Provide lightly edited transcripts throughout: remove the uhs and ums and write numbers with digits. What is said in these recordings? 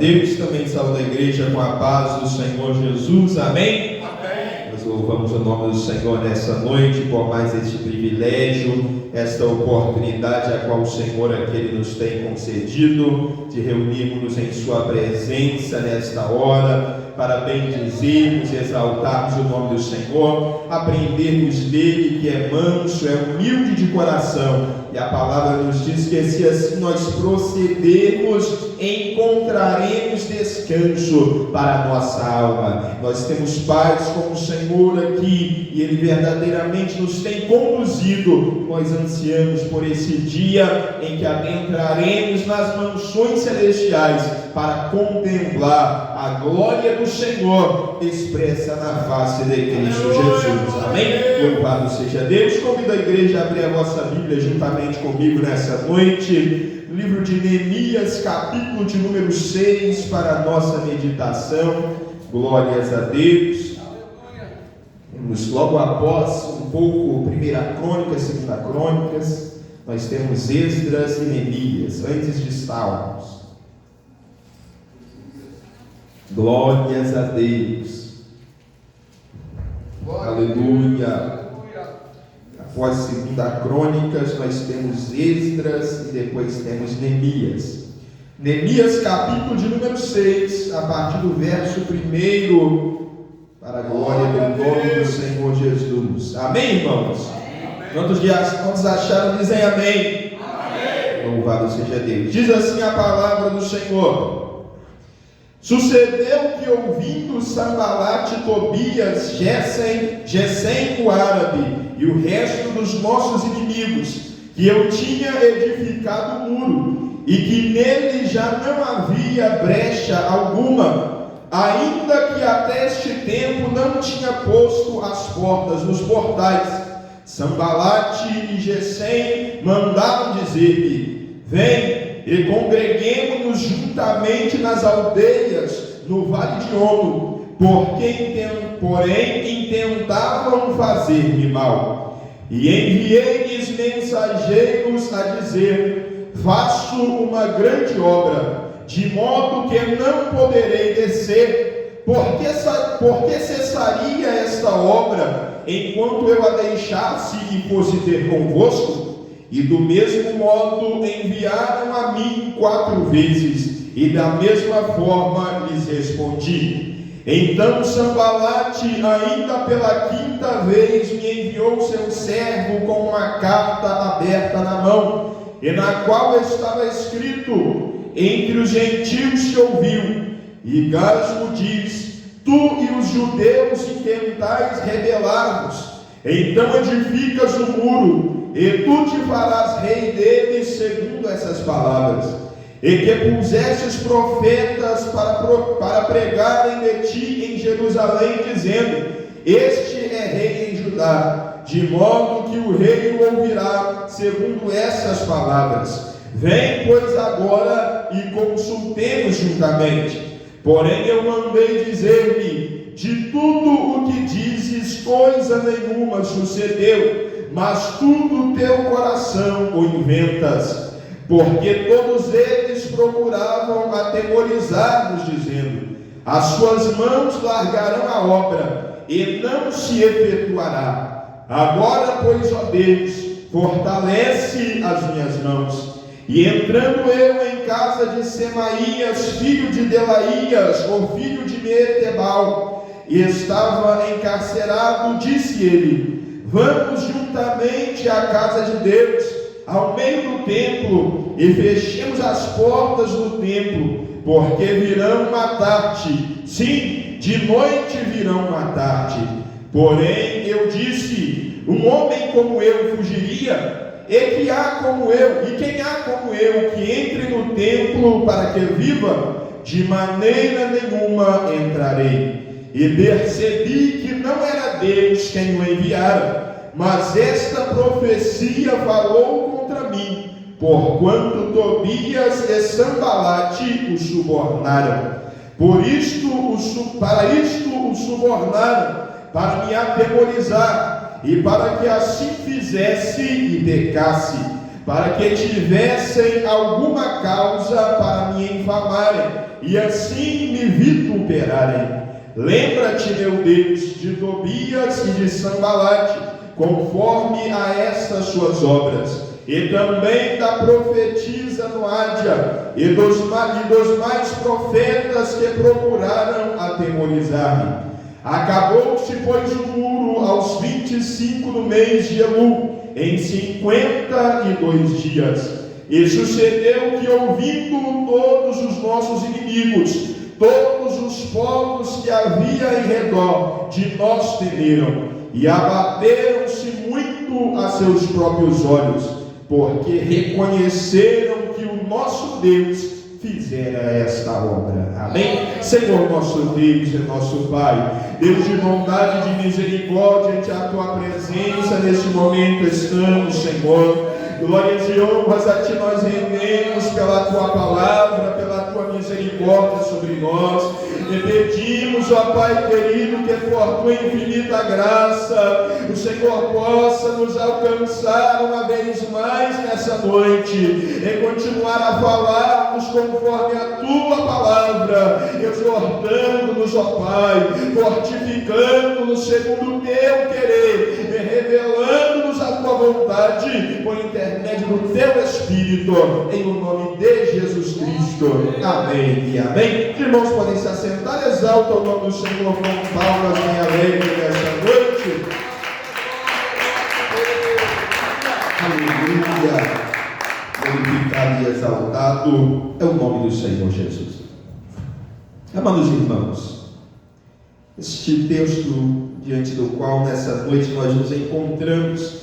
Deus também saúda a igreja com a paz do Senhor Jesus, amém? Amém. Nós louvamos o nome do Senhor nessa noite por mais este privilégio, esta oportunidade a qual o Senhor aqui Ele nos tem concedido de reunirmos em Sua presença nesta hora, para bendizermos e exaltarmos o nome do Senhor, aprendermos dele que é manso, é humilde de coração, e a palavra nos diz que se assim nós procedermos, encontraremos descanso para a nossa alma. Nós temos paz com o Senhor aqui, e Ele verdadeiramente nos tem conduzido. Nós ansiamos por esse dia em que adentraremos nas mansões celestiais para contemplar a glória do Senhor expressa na face de Cristo Jesus. Amém? Louvado seja Deus. Convido a igreja a abrir a vossa Bíblia juntamente comigo nessa noite, no livro de Neemias, capítulo de número 6, para a nossa meditação. Glórias a Deus. Vamos logo após um pouco Primeira Crônicas, Segunda Crônicas, nós temos Esdras e Neemias, antes de Salmos. Glórias a Deus. Aleluia. Após Segunda Crônicas, nós temos Esdras e depois temos Neemias. Neemias, capítulo de número 6, a partir do verso 1, para a glória do nome do Senhor Jesus. Amém, irmãos? Quantos acharam? Dizem amém. Amém. Louvado seja Deus. Diz assim a palavra do Senhor: sucedeu que, ouvindo Sanbalate, Tobias, Gesem o árabe e o resto dos nossos inimigos, que eu tinha edificado o muro e que nele já não havia brecha alguma, ainda que até este tempo não tinha posto as portas nos portais, Sanbalate e Gesem mandaram dizer-lhe: vem e congreguemo-nos juntamente nas aldeias no vale de Ono, porém intentavam fazer-me mal. E enviei-lhes mensageiros a dizer: faço uma grande obra, de modo que não poderei descer. Porque cessaria esta obra enquanto eu a deixasse e fosse ter convosco? E do mesmo modo enviaram a mim 4 vezes, e da mesma forma lhes respondi. Então Sanbalate, ainda pela 5ª vez, me enviou seu servo com uma carta aberta na mão, e na qual estava escrito: entre os gentios que ouviu, e Gasmo diz: tu e os judeus intentais rebelar-vos, então edificas o muro, e tu te farás rei deles, segundo essas palavras, e que pusestes profetas para pregarem de ti em Jerusalém, dizendo: este é rei em Judá, de modo que o rei o ouvirá, segundo essas palavras. Vem, pois, agora e consultemos juntamente. Porém eu mandei dizer-lhe: de tudo o que dizes, coisa nenhuma sucedeu, mas tudo teu coração o inventas. Porque todos eles procuravam atemorizar-nos, dizendo: as suas mãos largarão a obra, e não se efetuará. Agora, pois, ó Deus, fortalece as minhas mãos. E entrando eu em casa de Semaías, filho de Delaías, o filho de Meetebal, e estava encarcerado, disse ele: vamos juntamente à casa de Deus, ao meio do templo, e fechemos as portas do templo, porque virão matar-te. Sim, de noite virão matar-te. Porém eu disse: um homem como eu fugiria? E quem há como eu que entre no templo para que viva? De maneira nenhuma entrarei. E percebi que não era Deus quem o enviara, mas esta profecia falou contra mim, porquanto Tobias e Sanbalate o subornaram. Para isto o subornaram, para me atemorizar, e para que assim fizesse e pecasse. para que tivessem alguma causa para me infamarem, e assim me vituperarem. Lembra-te, meu Deus, de Tobias e de Sanbalate, conforme a estas suas obras, e também da profetisa Noádia, e dos mais profetas que procuraram atemorizar-me. Acabou-se, pois, o muro aos 25 do mês de Elul, em 52 dias. E sucedeu que, ouvindo todos os nossos inimigos, todos os povos que havia em redor de nós temeram, e abateram-se muito a seus próprios olhos, porque reconheceram que o nosso Deus fizera esta obra. Amém? Senhor nosso Deus e nosso Pai, Deus de bondade e de misericórdia, ante a Tua presença neste momento estamos, Senhor. Glórias e honras a Ti nós rendemos pela Tua palavra, pela Tua misericórdia sobre nós. E pedimos, ó Pai querido, que por Tua infinita graça o Senhor possa nos alcançar uma vez mais nessa noite e continuar a falarmos conforme a Tua palavra, exortando-nos, ó Pai, fortificando-nos segundo o Teu querer e revelando-nos a Tua vontade por intermédio do Teu Espírito, em o nome de Jesus Cristo. Amém e amém. Os irmãos podem se assentar. Exalta o nome do Senhor com palmas bem alegres nesta noite. Aleluia. Glorificado e exaltado é o nome do Senhor Jesus. Amados irmãos, este texto diante do qual nessa noite nós nos encontramos,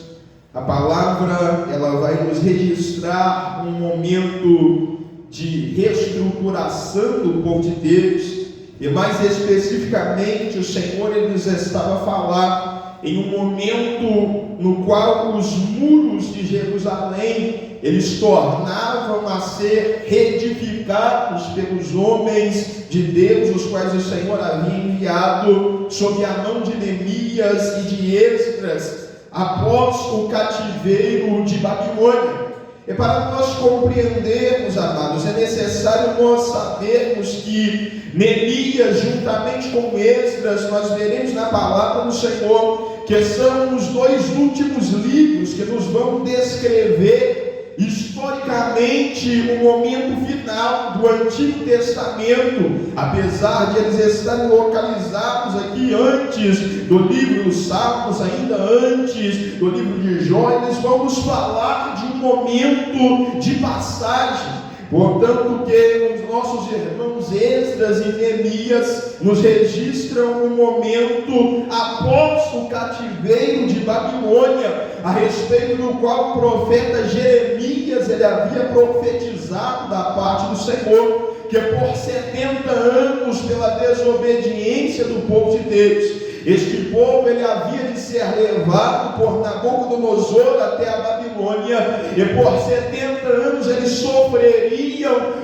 a palavra ela vai nos registrar um momento de reestruturação do povo de Deus. E mais especificamente, o Senhor ele nos estava a falar em um momento no qual os muros de Jerusalém eles tornavam a ser reedificados pelos homens de Deus, os quais o Senhor havia enviado sob a mão de Neemias e de Esdras após o cativeiro de Babilônia. E para nós compreendermos, amados, é necessário nós sabermos que Neemias, juntamente com Esdras, nós veremos na palavra do Senhor, que são os dois últimos livros que nos vão descrever historicamente o momento final do Antigo Testamento, apesar de eles estarem localizados aqui antes do livro dos Salmos, ainda antes do livro de Jó. Eles vão nos falar de um momento de passagem. Portanto, que os nossos irmãos Esdras e Neemias nos registram um momento após o cativeiro de Babilônia, a respeito do qual o profeta Jeremias ele havia profetizado da parte do Senhor, que por 70 anos, pela desobediência do povo de Deus, este povo ele havia de ser levado por Nabucodonosor até a Babilônia, e por 70 anos eles sofreriam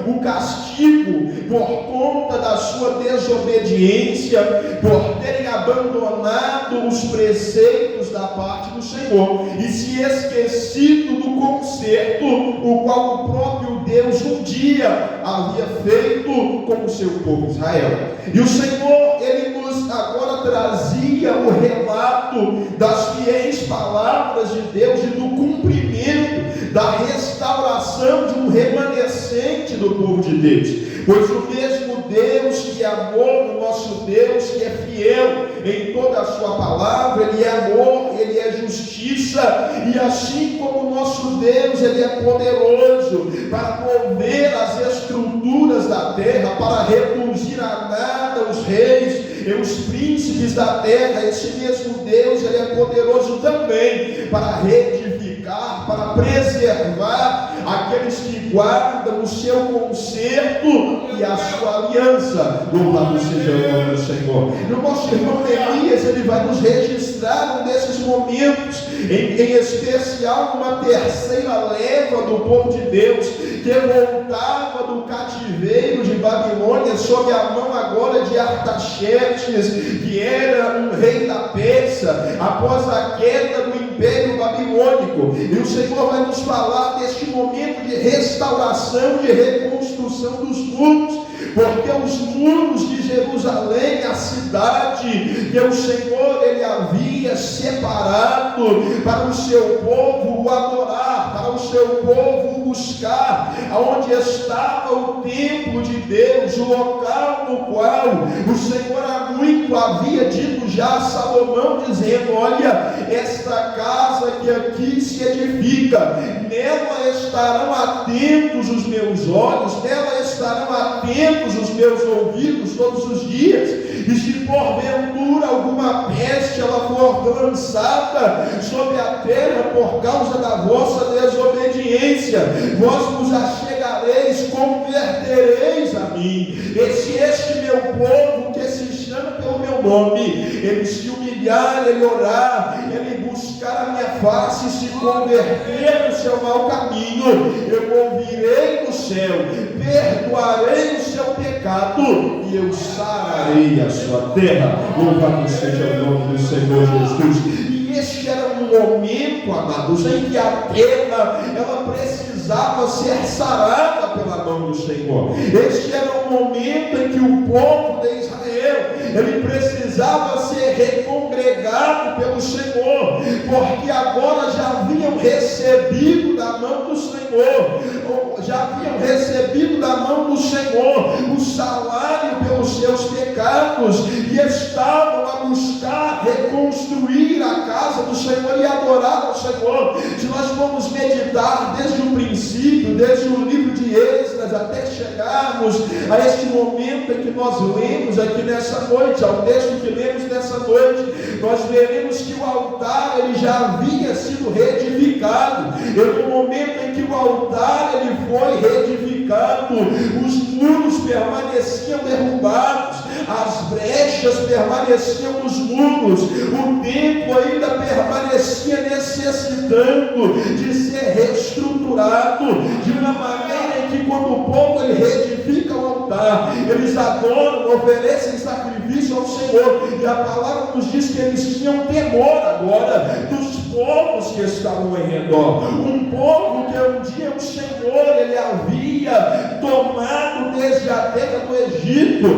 o castigo por conta da sua desobediência, por terem abandonado os preceitos da parte do Senhor e se esquecido do concerto o qual o próprio Deus um dia havia feito com o seu povo Israel. E o Senhor ele nos agora trazia o relato das fiéis palavras de Deus e do cumprimento da restauração de um remanescente do povo de Deus. Pois o mesmo Deus que é amor, o nosso Deus que é fiel em toda a sua palavra, Ele é amor, Ele é justiça, e assim como o nosso Deus, Ele é poderoso para mover as estruturas da terra, para reduzir a nada os reis e os príncipes da terra. Esse mesmo Deus, Ele é poderoso também para reedificar, para preservar aqueles que guardam o seu concerto e a sua aliança. Louvado seja o nome do Senhor. E o nosso irmão Neemias, ele vai nos registrar um desses momentos, em especial uma terceira leva do povo de Deus, que voltava do cativeiro de Babilônia, sob a mão agora de Artaxerxes, que era um rei da Pérsia, após a queda do Império Babilônico. babilônico. E o Senhor vai nos falar deste momento de restauração, de reconstrução dos muros. Porque os muros de Jerusalém, a cidade que o Senhor ele havia separado para o seu povo o adorar, para o seu povo o buscar, aonde estava o templo de Deus, o local no qual o Senhor há muito havia dito já a Salomão, dizendo: olha, esta casa que aqui se edifica, nela estarão atentos os meus olhos, nela estarão atentos os meus ouvidos todos os dias, e se porventura alguma peste ela for lançada sobre a terra por causa da vossa desobediência, vós vos achegareis, convertereis a mim. Este meu povo que se chama pelo meu nome, ele se humilhar, ele orar, ele buscar a minha face e se converter no seu mau caminho, eu ouvirei do céu, perdoarei o seu pecado e eu sararei a sua terra. Louvado seja o nome do Senhor Jesus. E este era um momento, amados, em que a terra ela precisava ser sarada pela mão do Senhor. Este era um momento em que o povo de Israel ele precisava ser recongregado pelo Senhor, porque agora já haviam recebido da mão do Senhor, o salário pelos seus pecados, e estavam a buscar reconstruir a casa do Senhor e adorar ao Senhor. Se nós formos meditar desde o princípio, desde o livro de Esdras, até chegarmos a este momento em que nós lemos aqui nessa noite, ao texto que lemos nessa noite, nós veremos que o altar ele já havia sido reedificado. E no momento em que o altar ele foi reedificado, os muros permaneciam derrubados, as brechas permaneciam nos muros, o templo ainda permanecia necessitando de ser reestruturado, de uma maneira em que quando o povo ele reedifica o altar, eles adoram, oferecem sacrifício ao Senhor, e a palavra nos diz que eles tinham temor agora dos povos que estavam em redor, um povo que um dia o Senhor ele havia tomado desde a terra do Egito.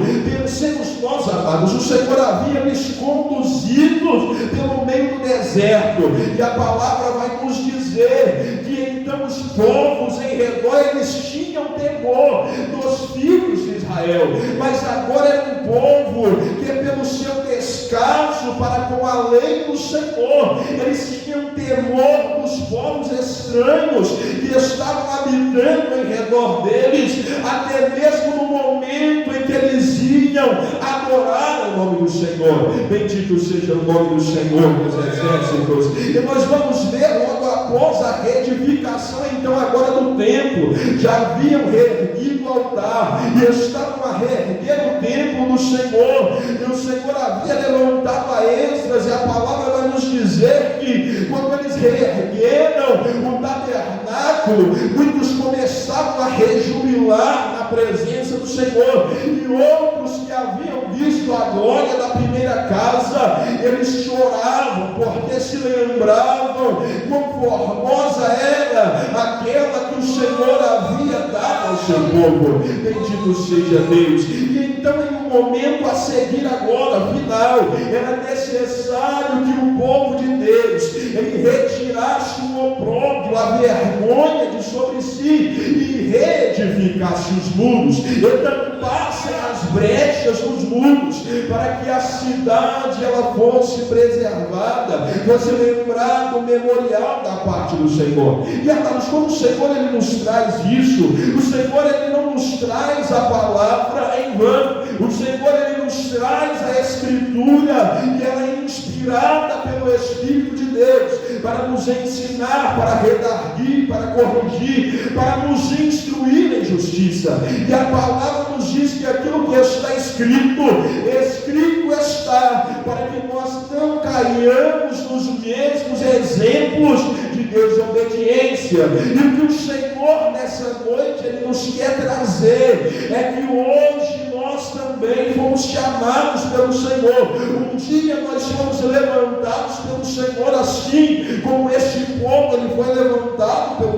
Pensemos nós, amados, o Senhor havia nos conduzido pelo meio do deserto, e a palavra vai nos dizer que então os povos em redor eles tinham temor dos filhos de Israel, mas agora era um povo que pelo seu descaso para com a lei do Senhor, eles tinham temor dos povos estranhos que estavam habitando em redor deles, até mesmo no momento em que eles iam adorar o nome do Senhor. Bendito seja o nome do Senhor dos exércitos. E nós vamos ver logo após a reedificação então agora do templo, já haviam reerguido o altar e estavam a reerguer o templo do Senhor, e o Senhor havia levantado a Esdras, e a palavra vai nos dizer que quando eles reergueram o tabernáculo, muitos começavam a rejubilar na presença do Senhor, e outros que haviam visto a glória da primeira casa, eles choravam porque se lembravam quão formosa era aquela que o Senhor havia dado ao seu povo. Bendito seja Deus. E então em um momento a seguir agora, final, era necessário que o povo de Deus ele retirasse o opróbrio, a vergonha de sobre si e reedificasse os muros, e tampasse as brechas nos muros, para que a cidade ela fosse preservada, fosse lembrado o memorial da parte do Senhor. E amados, quando o Senhor ele nos traz isso, o Senhor ele não nos traz a palavra em vão, o Senhor ele nos traz a Escritura, e ela é inspirada pelo Espírito de Deus, para nos ensinar, para redarguir, para corrigir, para nos instruir em justiça. E a palavra nos diz que aquilo que está escrito está, para que nós não caiamos nos mesmos exemplos de desobediência. E o que o Senhor nessa noite ele nos quer trazer é que hoje nós também fomos chamados pelo Senhor. Um dia nós fomos levantados pelo Senhor, assim como este povo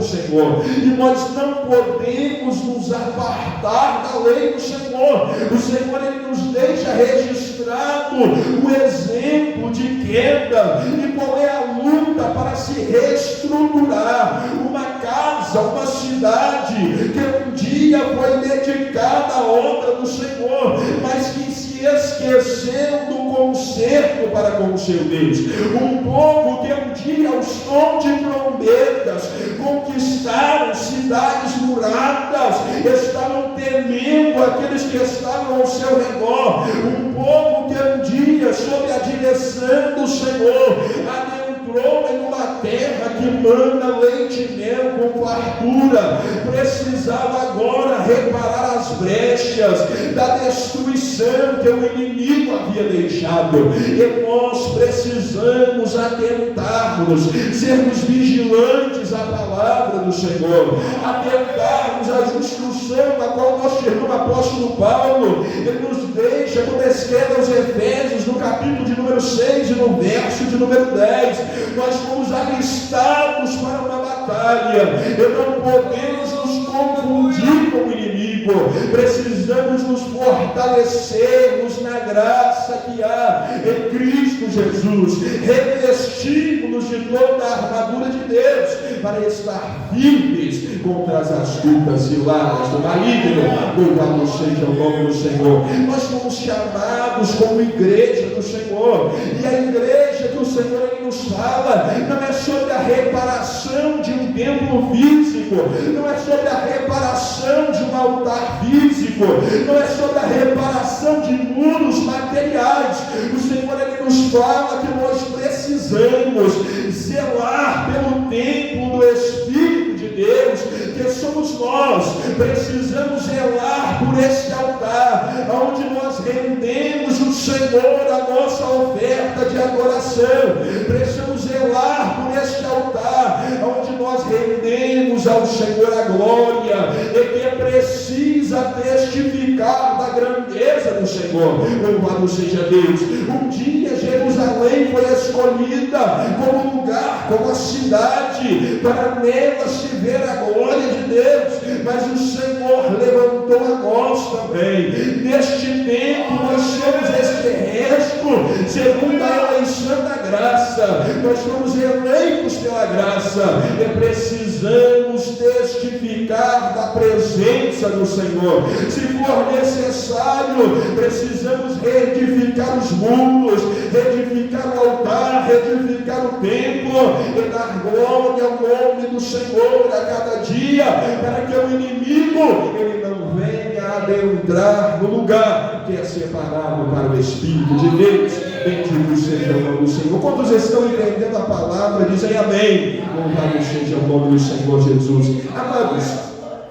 Senhor, e nós não podemos nos apartar da lei do Senhor. O Senhor, Ele nos deixa registrado o exemplo de queda e qual é a luta para se reestruturar uma casa, uma cidade que um dia foi dedicada à obra do Senhor, mas que se esqueceu do conserto para com o seu Deus. Um povo que um dia ao som de trombetas conquistaram cidades muradas, estavam temendo aqueles que estavam ao seu redor. Um povo que um dia, sob a direção do Senhor, adentrou em uma terra que manda leite e mel com fartura, precisava agora reparar as brechas da destruição que o inimigo havia deixado. E nós precisamos atentarmos, sermos vigilantes à palavra do Senhor, atentarmos às instruções a qual nosso irmão apóstolo Paulo ele nos deixa, como escreve aos Efésios, no capítulo de número 6 e no verso de número 10. Nós fomos alistados para uma batalha e não podemos nos confundir com o inimigo. Precisamos nos fortalecermos na graça que há em Cristo Jesus, revestirmos de toda a armadura de Deus para estar firmes contra as astutas ciladas do maligno. Louvado seja o nome do Senhor. Nós fomos chamados como igreja do Senhor, e a igreja que o Senhor nos fala não é sobre a reparação de um templo físico, não é sobre a reparação de um altar físico, não é sobre a reparação de muros materiais. O Senhor ele nos fala que nós precisamos zelar pelo templo do Espírito de Deus, que somos nós. Precisamos zelar por este altar, onde nós rendemos o Senhor a nossa oferta de adoração. Precisamos zelar por este altar, onde nós rendemos ao Senhor a glória, e que precisa testificar da grandeza do Senhor. Louvado seja Deus. Um dia Jerusalém foi escolhida como lugar, como a cidade, para nela se ver a glória de Deus, mas o Senhor levantou a nós também. Neste tempo nós somos este resto, segundo a eleição da graça. Nós somos eleitos pela graça e precisamos testificar da presença do Senhor. Se for necessário, precisamos reedificar os muros, reedificar o altar, reedificar o templo e dar glória ao nome do Senhor a cada dia, para que o inimigo ele não venha adentrar no lugar que é separado para o Espírito de Deus. Bendito seja o nome do Senhor. Quantos estão entendendo a palavra, dizem amém. Louvado seja o nome do Senhor Jesus. Amados,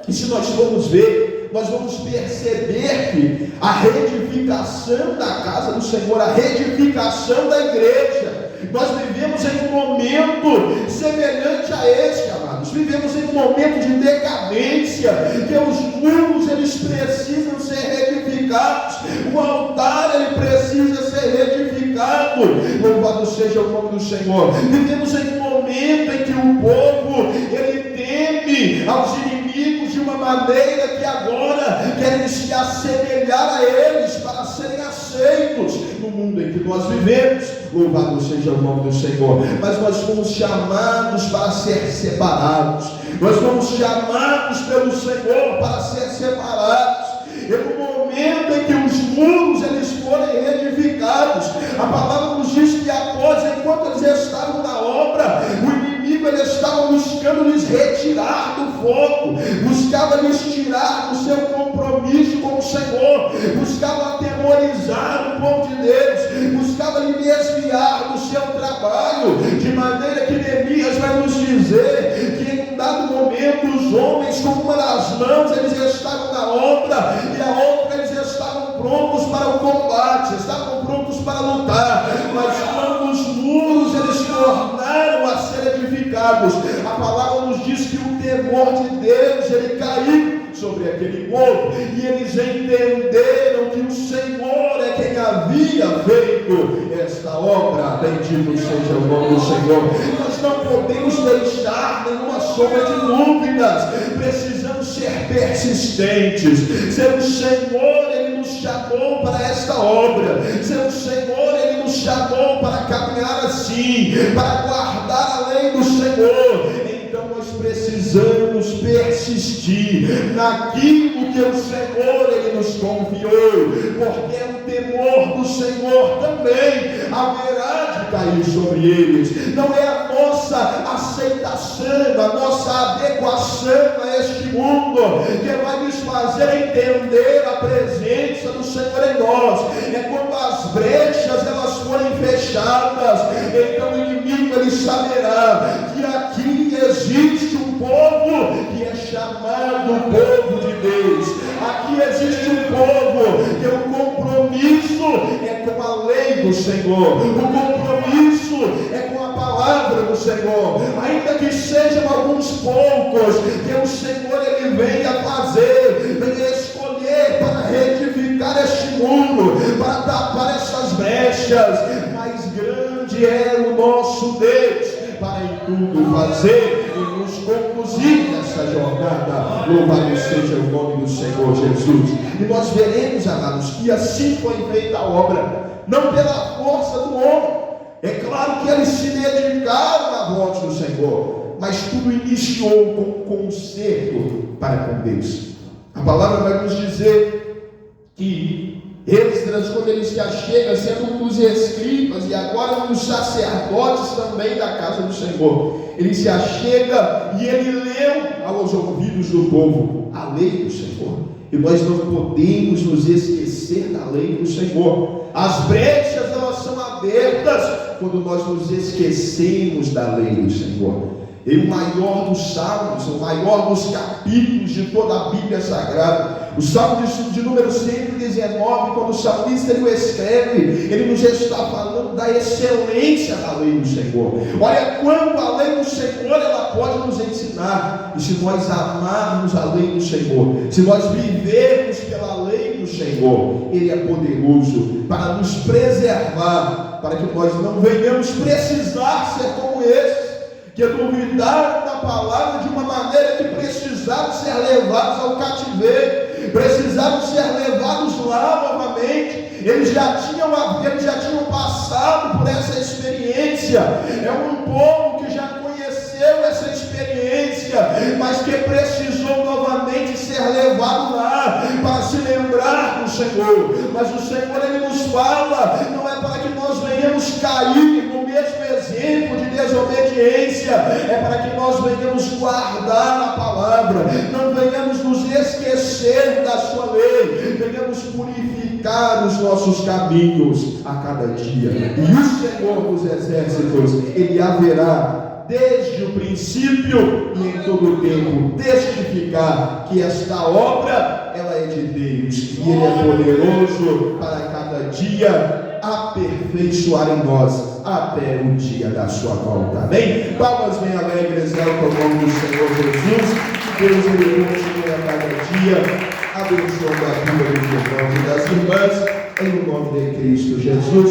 e se nós formos ver, nós vamos perceber que a reedificação da casa do Senhor, a reedificação da igreja, nós vivemos em um momento semelhante a este, amados. Vivemos em um momento de decadência, que os muros eles precisam ser reedificados, o altar ele precisa ser reedificado. Louvado seja o nome do Senhor. Vivemos em um momento em que o povo ele teme aos inimigos de uma maneira que agora querem se assemelhar a eles para serem aceitos no mundo em que nós vivemos. Louvado seja o nome do Senhor. Mas nós fomos chamados para ser separados. Nós fomos chamados pelo Senhor para ser separados. E no momento em que os muros eles forem reedificados, a palavra nos diz que após, enquanto eles estavam na obra, o inimigo ele estava buscando lhes retirar do foco, buscava lhes tirar do seu compromisso com o Senhor, buscava atemorizar o povo de Deus, buscava lhe desviar do seu trabalho, de maneira que Neemias vai nos dizer que em um dado momento os homens com uma das mãos eles estavam na obra e a outra eles estavam prontos para o combate, estavam prontos para lutar, mas quando os muros eles tornaram a ser edificados, a palavra nos diz que o temor de Deus ele caiu sobre aquele povo, e eles entenderam que o Senhor é quem havia feito esta obra. Bendito seja o nome do Senhor. Nós não podemos deixar nenhuma sombra de dúvidas. Precisamos ser persistentes. Seu Senhor, Ele nos chamou para esta obra. Seu Senhor, Ele nos chamou para caminhar assim, para guardar a lei do Senhor. Então nós precisamos persistir naquilo que o Senhor Ele nos confiou, porque o temor do Senhor também haverá de cair sobre eles. Não é a nossa aceitação, a nossa adequação a este mundo que vai nos fazer entender a presença do Senhor em nós. É quando as brechas elas forem fechadas, então o inimigo ele saberá que aqui existe um povo que é chamado povo de Deus. Aqui existe um povo que o compromisso é com a lei do Senhor. O compromisso é com a palavra do Senhor. Ainda que sejam alguns poucos que o Senhor ele venha fazer, venha escolher para retificar este muro, para tapar essas brechas, mas grande é o nosso Deus para em tudo fazer e nos conduzir nessa jornada. Louvado seja o nome do Senhor Jesus. E nós veremos, amados, que assim foi feita a obra, não pela força do homem. É claro que eles se dedicaram à voz do Senhor, mas tudo iniciou com um conserto para com Deus. A palavra vai nos dizer que Esdras, quando ele se achega, sendo um dos escribas e agora um dos sacerdotes também da casa do Senhor, ele se achega e ele leu aos ouvidos do povo a lei do Senhor. E nós não podemos nos esquecer da lei do Senhor. As brechas elas são abertas quando nós nos esquecemos da lei do Senhor. E o maior dos salmos, o maior dos capítulos de toda a Bíblia Sagrada, o salmo de número 119, quando o salmista ele o escreve, ele nos está falando da excelência da lei do Senhor. Olha quanto a lei do Senhor ela pode nos ensinar. E se nós amarmos a lei do Senhor, se nós vivermos pela lei do Senhor, Ele é poderoso para nos preservar, para que nós não venhamos precisar ser como esses, que duvidaram da palavra de uma maneira que precisaram ser levados ao cativeiro, precisaram ser levados lá novamente. Eles já tinham passado por essa experiência. É um povo que já conheceu essa experiência, mas que precisou novamente ser levado lá para se lembrar do Senhor. Mas o Senhor ele nos fala, não é para que nós venhamos cair no mesmo exemplo de desobediência, é para que nós venhamos guardar a palavra, não venhamos nos esquecer da sua lei, venhamos purificar os nossos caminhos a cada dia. E o Senhor dos exércitos, Ele haverá desde o princípio e em todo o tempo testificar que esta obra ela é de Deus e Ele é poderoso para cada dia aperfeiçoar em nós até o dia da sua volta. Amém? Palmas bem alegres ao nome do Senhor Jesus. Deus ele continue a cada dia abençoando a vida dos irmãos e das irmãs em nome de Cristo Jesus.